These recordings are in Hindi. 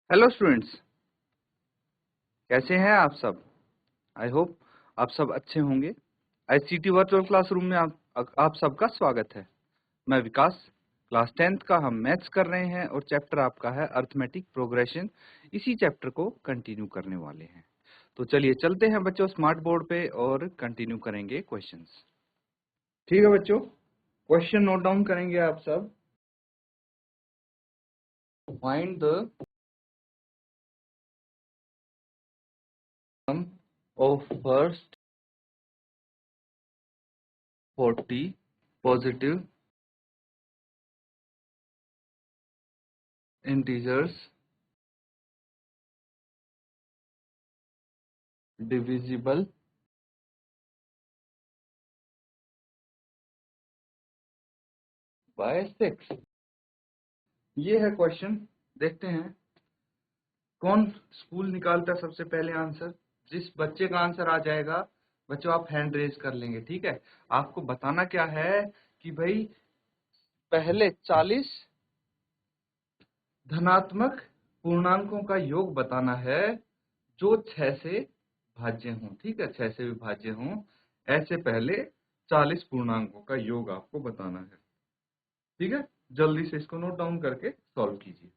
हेलो स्टूडेंट्स, कैसे हैं आप सब। आई होप आप सब अच्छे होंगे। आईसीटी वर्चुअल क्लासरूम में आप सबका स्वागत है। मैं विकास, क्लास 10th का हम मैथ्स कर रहे हैं और चैप्टर आपका है अर्थमेटिक प्रोग्रेशन। इसी चैप्टर को कंटिन्यू करने वाले हैं। तो चलिए चलते हैं बच्चों स्मार्ट बोर्ड पे और कंटिन्यू करेंगे क्वेश्चंस। ठीक है बच्चों, क्वेश्चन नोट डाउन करेंगे आप सब। Find the sum of first 40 positive integers divisible by 6। ये है क्वेश्चन। देखते हैं कौन स्कूल निकालता है सबसे पहले आंसर। जिस बच्चे का आंसर आ जाएगा बच्चों आप हैंड रेज कर लेंगे। ठीक है, आपको बताना क्या है कि भाई पहले 40 धनात्मक पूर्णांकों का योग बताना है जो 6 से भाज्य हों। ठीक है, 6 से विभाज्य हों। ऐसे पहले 40 पूर्णांकों का योग आपको बताना है। ठीक है, जल्दी से इसको नोट डाउन करके सॉल्व कीजिए।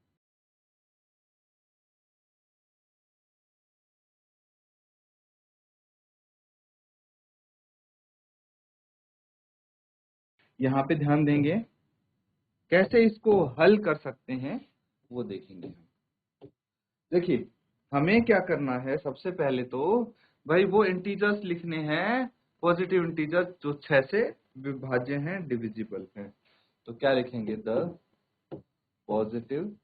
यहाँ पे ध्यान देंगे, कैसे इसको हल कर सकते हैं वो देखेंगे हम। देखिए हमें क्या करना है, सबसे पहले तो भाई वो इंटीजर्स लिखने हैं, पॉजिटिव इंटीजर्स जो 6 से विभाज्य हैं, डिविजिबल हैं। तो क्या लिखेंगे, the positive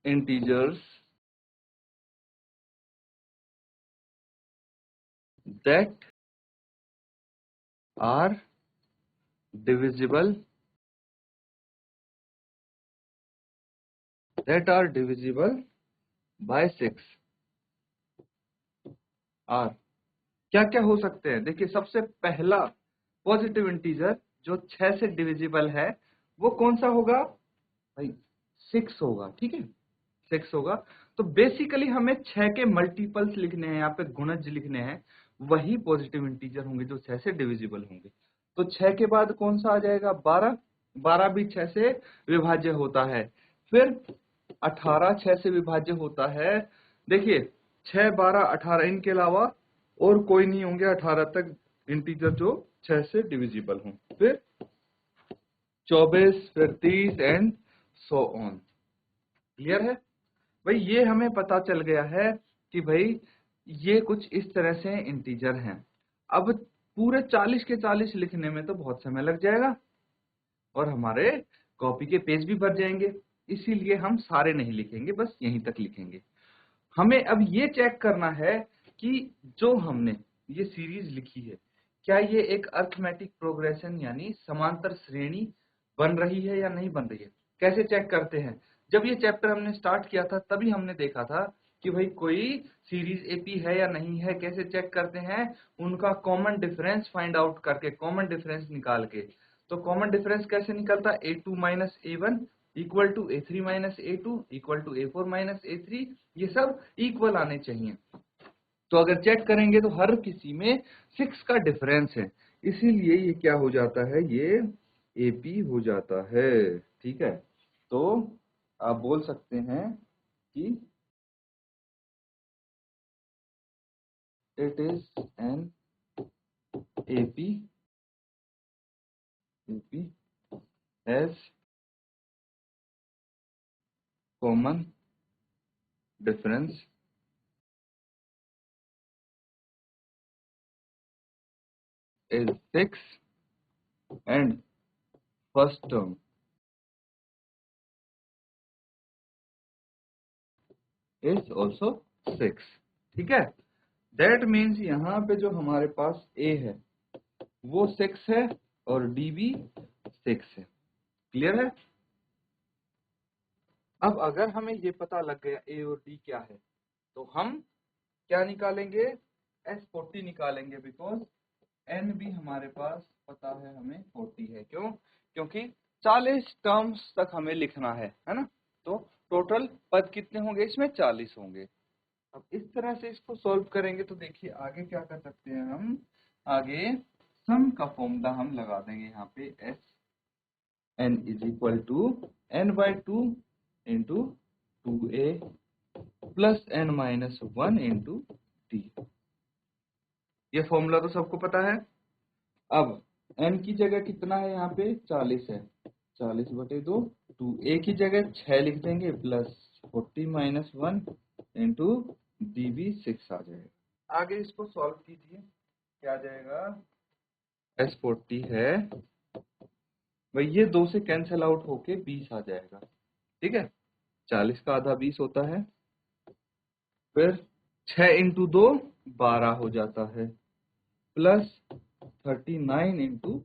integers that are divisible by 6 are. क्या क्या हो सकते हैं, देखिए सबसे पहला पॉजिटिव इंटीजर जो 6 से डिविजिबल है वो कौन सा होगा भाई, 6 होगा। ठीक है, 6 होगा। तो बेसिकली हमें 6 के मल्टीपल्स लिखने हैं, यहाँ पे गुणज लिखने हैं, वही पॉजिटिव इंटीजर होंगे जो 6 से डिविजिबल होंगे। तो 6 के बाद कौन सा आ जाएगा, 12। 12 भी 6 से विभाज्य होता है। फिर 18 6 से विभाज्य होता है। देखिए 6 12 18 इनके अलावा और कोई नहीं होंगे 18 तक इंटीजर जो 6 से डिविजिबल हों। फिर 24, फिर 30 एंड सो ऑन। क्लियर है भाई, ये हमें पता चल गया है कि भाई ये कुछ इस तरह से इंटीजर हैं। अब पूरे 40 के 40 लिखने में तो बहुत समय लग जाएगा और हमारे कॉपी के पेज भी भर जाएंगे, इसीलिए हम सारे नहीं लिखेंगे, बस यहीं तक लिखेंगे। हमें अब ये चेक करना है कि जो हमने ये सीरीज लिखी है क्या ये एक अरिथमेटिक प्रोग्रेशन यानी समांतर श्रेणी बन रही है या नहीं बन रही है। कैसे चेक करते हैं, जब ये चैप्टर हमने स्टार्ट किया था तभी हमने देखा था कि भाई कोई सीरीज एपी है या नहीं है। कैसे चेक करते हैं, उनका कॉमन डिफरेंस फाइंड आउट करके, कॉमन डिफरेंस निकाल के। तो कॉमन डिफरेंस कैसे निकलता है, a2 minus a1 equal to a3 minus a2 equal to a4 minus a3, ये सब इक्वल आने चाहिए। तो अगर चेक करेंगे तो हर किसी में 6 का डिफरेंस है, इसीलिए ये क्या हो जाता है, ये एपी हो जाता है। ठीक है, तो आप बोल सकते हैं कि it is an AP has common difference is 6 and first term is also 6। ठीक है, दैट मीन्स यहाँ पे जो हमारे पास a है वो 6 है और d भी 6 है। क्लियर है। अब अगर हमें ये पता लग गया a और d क्या है, तो हम क्या निकालेंगे, S40 निकालेंगे। बिकॉज n भी हमारे पास पता है हमें 40 है। क्यों, क्योंकि 40 टर्म्स तक हमें लिखना है ना। तो टोटल पद कितने होंगे इसमें, 40 होंगे। अब इस तरह से इसको सॉल्व करेंगे तो देखिए आगे क्या कर सकते हैं हम, आगे सम का फॉर्मूला हम लगा देंगे यहाँ पे, S N is equal to N by two into 2a plus N minus 1 into T. ये फॉर्मूला तो सबको पता है। अब n की जगह कितना है यहाँ पे, 40 है, 40/2, 2a की जगह 6 लिख देंगे प्लस 40 माइनस 1 इंटू डी भी 6 आ जाएगा। आगे इसको सॉल्व कीजिए, क्या आ जाएगा, s40 है भाई, ये 2 से कैंसिल आउट होके 20 आ जाएगा, ठीक है। 40 का आधा 20 होता है, फिर 6 इंटू 2 12 हो जाता है, प्लस 39 इंटू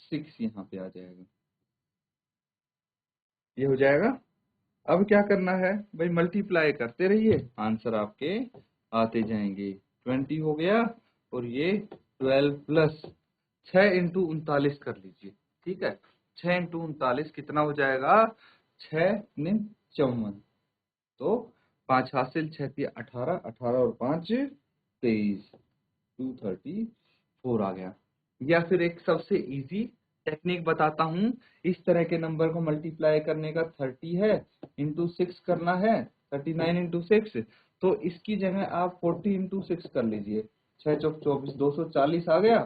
6 यहाँ पे आ जाएगा, ये हो जाएगा। अब क्या करना है भाई, मल्टीप्लाई करते रहिए, आंसर आपके आते जाएंगे। 20 हो गया, और ये 12 प्लस 6 इंटू 39 कर लीजिए, ठीक है। 6 इंटू 39 कितना हो जाएगा, 6 ने 54, तो 5 हासिल 6 थी 18, 18 और 5 23, 234 आ गया। या फिर एक सबसे इजी टेक्निक बताता हूँ, इस तरह के नंबर को मल्टीप्लाई करने का 30 है इंटू 6 करना है, 39 इंटू 6, तो इसकी जगह आप 40 इंटू 6 कर लीजिए, 6 चौक 24, 240 आ गया।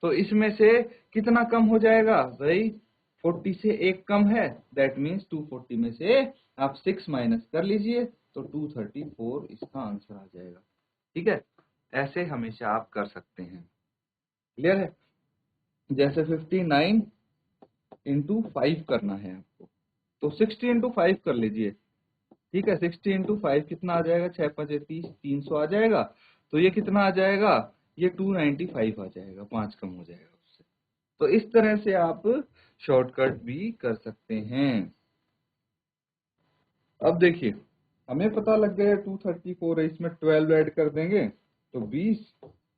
तो इसमें से कितना कम हो जाएगा भाई, 40 से एक कम है, दैट मीन्स 240 में से आप 6 माइनस कर लीजिए, तो 234 इसका आंसर आ जाएगा, ठीक है। ऐसे हमेशा आप कर सकते हैं, क्लियर है। जैसे 59 इंटू 5 करना है आपको, तो 60 इंटू 5 कर लीजिए, ठीक है। 60 इंटू 5 कितना आ जाएगा, 6 5 30, 300 आ जाएगा। तो ये कितना आ जाएगा, ये 295 आ जाएगा, 5 कम हो जाएगा उससे। तो इस तरह से आप शॉर्टकट भी कर सकते हैं। अब देखिए हमें पता लग गया 234 है, इसमें 12 ऐड कर देंगे तो 20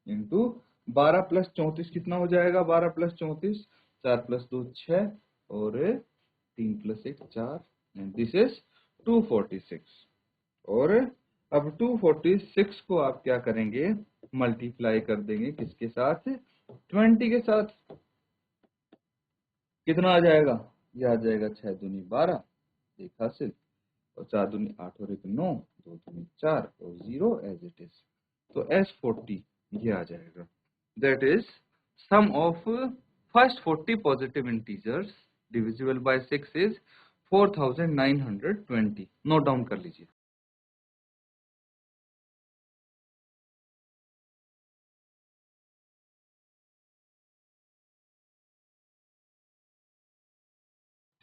इंटू 12 प्लस 34 कितना हो जाएगा, 12 प्लस 34, 4 प्लस 2 6, और 3 प्लस 1 4, एंड दिस इज 246। और अब 246 को आप क्या करेंगे, मल्टीप्लाई कर देंगे किसके साथ, 20 के साथ। कितना आ जाएगा, ये आ जाएगा 6 दूनी 12, एक हासिल, और 4 दूनी 8 और 1 9, 2 दूनी 4 और 0 एज इट इज। तो S40 ये आ जाएगा, that is sum of first 40 positive integers divisible by 6 is 4920। Note down कर लीजिए।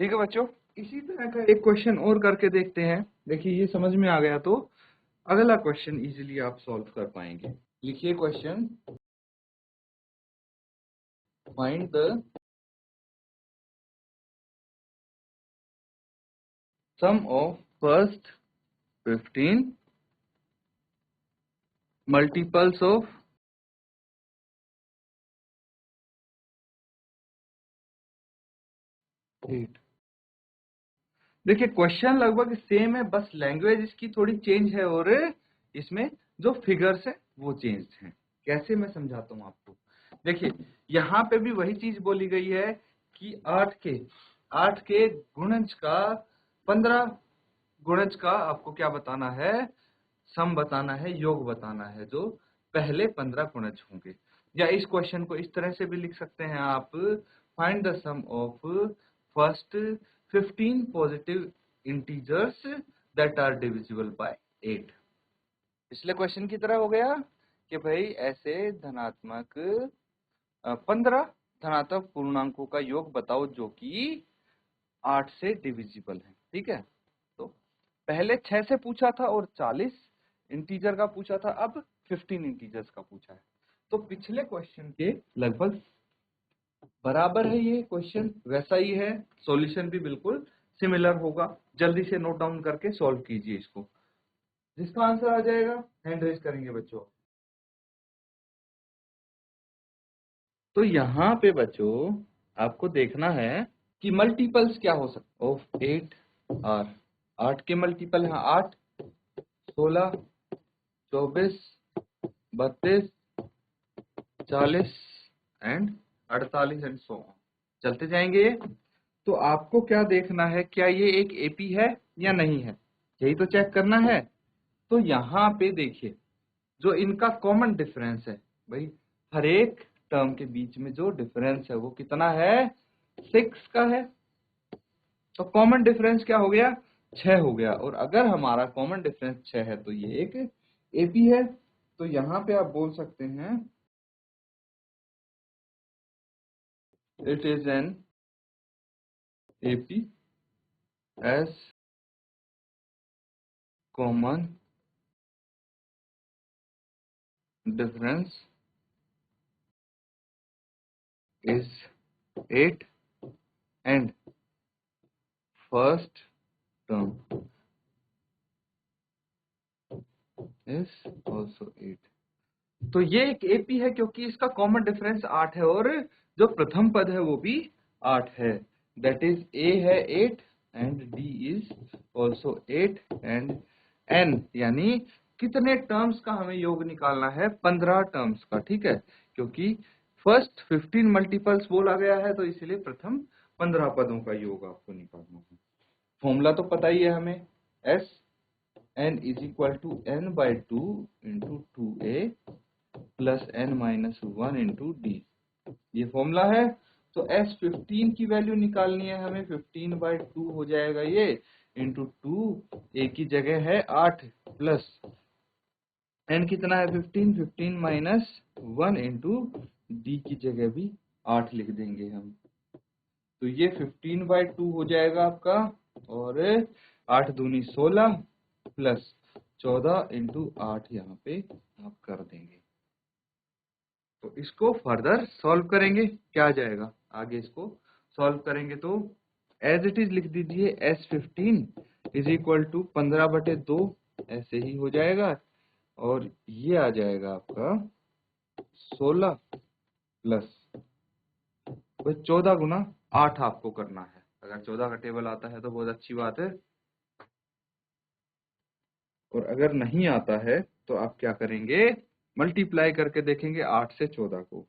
ठीक है बच्चों, इसी तरह का एक क्वेश्चन और करके देखते हैं। देखिए ये समझ में आ गया तो अगला क्वेश्चन इजीली आप सॉल्व कर पाएंगे। लिखिए question, find the sum of first 15 multiples of 8। देखिए क्वेश्चन लगभग सेम है, बस लैंग्वेज इसकी थोड़ी चेंज है, और इसमें जो फिगर्स है वो चेंज हैं। कैसे, मैं समझाता हूँ आपको। देखिए यहाँ पे भी वही चीज बोली गई है कि 8 के गुणज का 15 गुणज का आपको क्या बताना है, सम बताना है, योग बताना है, जो पहले 15 गुणज होंगे। या इस क्वेश्चन को इस तरह से भी लिख सकते हैं आप, find the sum of first 15 positive integers that are divisible by 8। पिछले क्वेश्चन की तरह हो गया कि भाई ऐसे धनात्मक 15 धनात्मक पूर्णांकों का योग बताओ जो कि 8 से डिविजिबल है, ठीक है। तो पहले 6 से पूछा था और 40 इंटीजर का पूछा था, अब 15 इंटीजर्स का पूछा है। तो पिछले क्वेश्चन के लगभग बराबर है ये क्वेश्चन, वैसा ही है, सॉल्यूशन भी बिल्कुल सिमिलर होगा। जल्दी से नोट डाउन करके सॉल्व कीजिए इसको, जिसका आंसर आ जाएगा हैंड रेज करेंगे बच्चों। तो यहाँ पे बच्चों आपको देखना है कि मल्टीपल्स क्या हो सकते ऑफ 8 आर, 8 के मल्टीपल है 8, 16, 24, 32, 40 एंड 48 एंड सो ऑन, चलते जाएंगे ये। तो आपको क्या देखना है, क्या ये एक एपी है या नहीं है, यही तो चेक करना है। तो यहाँ पे देखिए जो इनका कॉमन डिफरेंस है भाई, हर एक टर्म के बीच में जो डिफरेंस है वो कितना है, 6 का है। तो कॉमन डिफरेंस क्या हो गया, 6 हो गया। और अगर हमारा कॉमन डिफरेंस 6 है तो ये एक एपी है। तो यहाँ पे आप बोल सकते हैं it is an AP S common difference is 8 and first term is also 8। तो ये एक एपी है क्योंकि इसका कॉमन डिफरेंस 8 है और जो प्रथम पद है वो भी 8 है। दैट इज ए है 8 and D is also 8 and N यानी कितने टर्म्स का हमें योग निकालना है, 15 टर्म्स का, ठीक है। क्योंकि फर्स्ट 15 मल्टीपल्स बोला गया है तो इसलिए प्रथम 15 पदों का योग आपको निकालना है। फॉर्मूला तो पता ही है हमें, S N is equal to N by 2 into 2a plus N minus 1 into D, ये फॉर्मूला है। तो एस 15 की वैल्यू निकालनी है हमें, 15/2 हो जाएगा ये इंटू 2, ए की जगह है 8 प्लस एन कितना है 15, 15 माइनस 1 इंटू डी की जगह भी 8 लिख देंगे हम। तो ये 15/2 हो जाएगा आपका और 8 दूनी 16 प्लस 14 इंटू 8 यहाँ पे आप कर देंगे। तो इसको फर्दर सॉल्व करेंगे, क्या आ जाएगा आगे इसको सॉल्व करेंगे तो एज इट इज लिख दीजिए S15 इज इक्वल टू 15/2 ऐसे ही हो जाएगा और ये आ जाएगा आपका 16 प्लस 14 गुना 8 आपको करना है। अगर 14 का टेबल आता है तो बहुत अच्छी बात है, और अगर नहीं आता है तो आप क्या करेंगे, मल्टीप्लाई करके देखेंगे 8 से 14 को,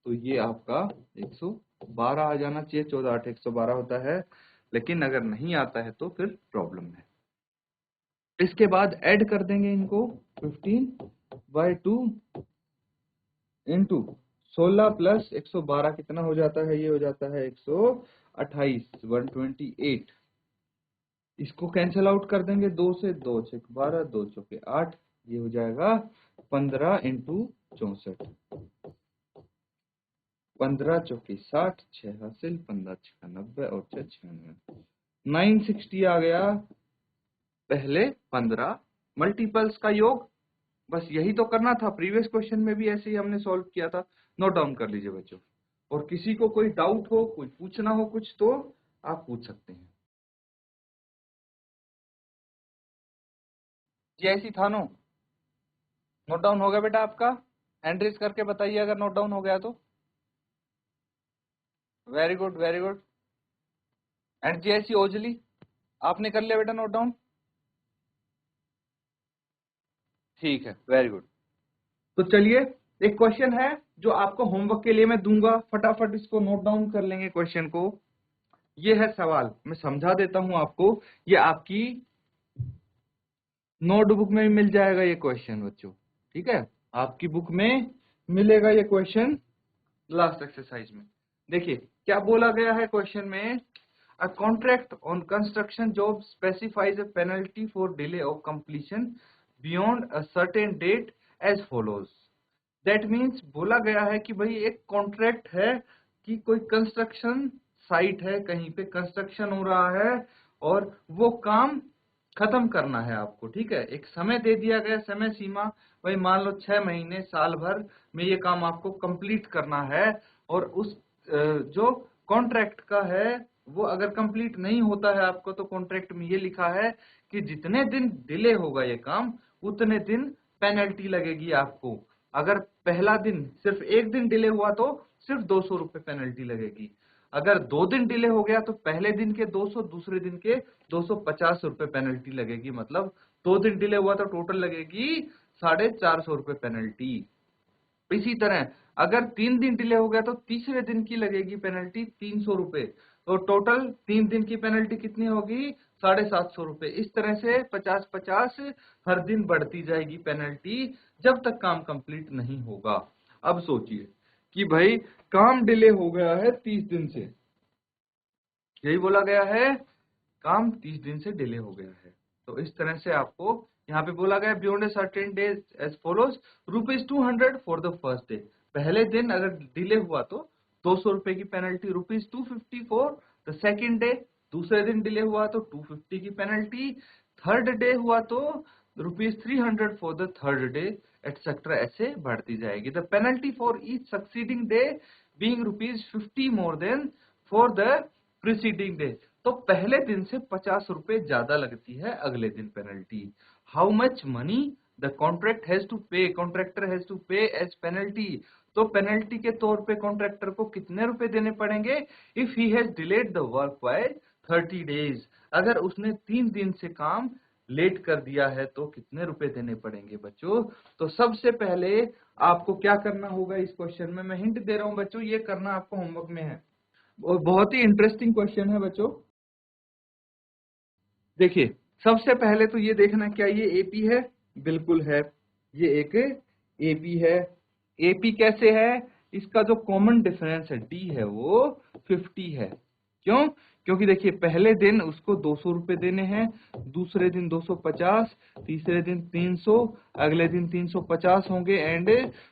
तो ये आपका 112 आ जाना चाहिए। 14 8 112 होता है, लेकिन अगर नहीं आता है तो फिर प्रॉब्लम है। इसके बाद ऐड कर देंगे इनको, 15/2 इंटू 16 प्लस 112 कितना हो जाता है, ये हो जाता है 128, 128। इसको कैंसिल आउट कर देंगे, 2 से 2 6 12, 2 चौके 8, ये हो जाएगा 15 इंटू 64, 15 चौकी 60, 6 हासिल, 15 छक्का 90 और 6 96, 960 आ गया पहले 15 मल्टीपल्स का योग। बस यही तो करना था, प्रीवियस क्वेश्चन में भी ऐसे ही हमने सॉल्व किया था। नोट डाउन कर लीजिए बच्चों, और किसी को कोई डाउट हो, कोई पूछना हो कुछ तो आप पूछ सकते हैं। जी ऐसी था नो, नोट डाउन हो गया बेटा आपका, हैंड रेज करके बताइए अगर नोट डाउन हो गया तो। Very good very good. And जी ऐसी ओजली, आपने कर लिया बेटा नोट डाउन, ठीक है वेरी गुड। तो चलिए एक क्वेश्चन है जो आपको होमवर्क के लिए मैं दूंगा, फटाफट इसको नोट डाउन कर लेंगे क्वेश्चन को। ये है सवाल, मैं समझा देता हूं आपको, ये आपकी नोटबुक में भी मिल जाएगा ये क्वेश्चन बच्चों, ठीक है, आपकी बुक में मिलेगा ये क्वेश्चन लास्ट एक्सरसाइज में। देखिए क्या बोला गया है क्वेश्चन में, a contract on construction job specifies a penalty for delay of completion beyond a certain date as follows. That means बोला गया है कि भाई एक कॉन्ट्रैक्ट है कि कोई कंस्ट्रक्शन साइट है, कहीं पे कंस्ट्रक्शन हो रहा है और वो काम खत्म करना है आपको, ठीक है। एक समय दे दिया गया, समय सीमा, भाई मान लो 6 महीने साल भर में ये काम आपको कंप्लीट करना है। और उस जो कॉन्ट्रैक्ट का है वो अगर कंप्लीट नहीं होता है आपको, तो कॉन्ट्रैक्ट में ये लिखा है कि जितने दिन डिले होगा ये काम उतने दिन पेनल्टी लगेगी आपको। अगर पहला दिन सिर्फ एक दिन डिले हुआ तो सिर्फ 200 रुपए पेनल्टी लगेगी। अगर 2 दिन डिले हो गया तो पहले दिन के 200, दूसरे दिन के 250 रुपए पेनल्टी लगेगी। मतलब 2 दिन डिले हुआ तो टोटल लगेगी 450 रुपए पेनल्टी। इसी तरह अगर 3 दिन डिले हो गया तो तीसरे दिन की लगेगी पेनल्टी 300 रुपए। तो टोटल 3 दिन की पेनल्टी कितनी होगी? 750 रुपए। इस तरह से 50-50 हर दिन बढ़ती जाएगी पेनल्टी जब तक काम कंप्लीट नहीं होगा। अब सोचिए कि भाई काम डिले हो गया है 30 दिन से, यही बोला गया है, काम 30 दिन से डिले हो गया है। तो इस तरह से आपको यहाँ पे बोला गया beyond a certain days as follows, ₹200 for the first day. पहले दिन अगर डिले हुआ तो 200 रुपए की penalty, ₹250 for the second day. दूसरे दिन डिले हुआ तो 250 की पेनल्टी। थर्ड डे हुआ तो ₹300 for the third day, etcetera, ऐसे बढ़ती जाएगी। The penalty for each succeeding day being ₹50 more than for the preceding day. तो पहले दिन से 50 रुपए ज्यादा लगती है अगले दिन penalty. How much money the contract has to pay, contractor has to pay as penalty. तो पेनल्टी के तौर पे कॉन्ट्रैक्टर को कितने रुपए देने पड़ेंगे? If he has delayed the work by 30 days, अगर उसने 3 दिन से काम लेट कर दिया है तो कितने रुपए देने पड़ेंगे बच्चों? तो सबसे पहले आपको क्या करना होगा इस क्वेश्चन में, मैं हिंट दे रहा हूं बच्चों, ये करना आपको होमवर्क में है और बहुत ही इंटरेस्टिंग क्वेश्चन है बच्चों। देखिए सबसे पहले तो ये देखना, क्या ये एपी है? बिल्कुल है, ये एक एपी है। एपी कैसे है? इसका जो कॉमन डिफरेंस है डी है वो 50 है। क्यों? क्योंकि देखिए पहले दिन उसको 200 रुपए देने हैं, दूसरे दिन 250, तीसरे दिन 300, अगले दिन 350 होंगे एंड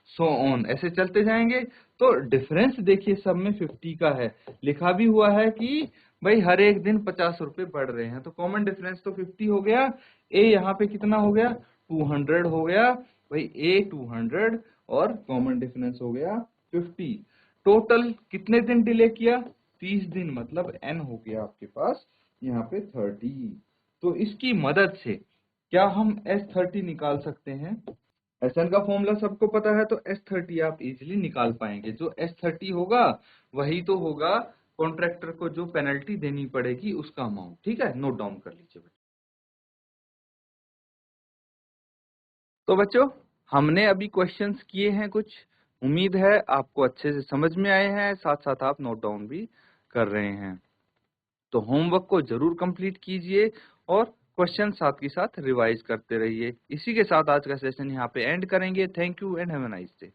सो ऑन, ऐसे चलते जाएंगे। तो डिफरेंस देखिए सब में 50 का है, लिखा भी हुआ है कि भाई हर एक दिन 50 रुपए बढ़ रहे हैं। तो कॉमन डिफरेंस तो 50 हो गया। ए यहाँ पे कितना हो गया? 200 हो गया भाई, ए 200 और कॉमन डिफरेंस हो गया 50। टोटल कितने दिन डिले किया? 30 दिन, मतलब एन हो गया आपके पास यहाँ पे 30। तो इसकी मदद से क्या हम S30 निकाल सकते हैं? एसएन का फॉर्मूला सबको पता है, तो S30 आप इजीली निकाल पाएंगे। जो S30 होगा वही तो होगा कॉन्ट्रैक्टर को जो पेनल्टी देनी पड़ेगी उसका अमाउंट। ठीक है, नोट डाउन कर लीजिए बच्चों। तो बच्चों हमने अभी क्वेश्चंस किए हैं कुछ, उम्मीद है आपको अच्छे से समझ में आए हैं, साथ साथ आप नोट डाउन भी कर रहे हैं। तो होमवर्क को जरूर कंप्लीट कीजिए और क्वेश्चन साथ के साथ रिवाइज करते रहिए। इसी के साथ आज का सेशन यहाँ पे एंड करेंगे। Thank you and have a nice day.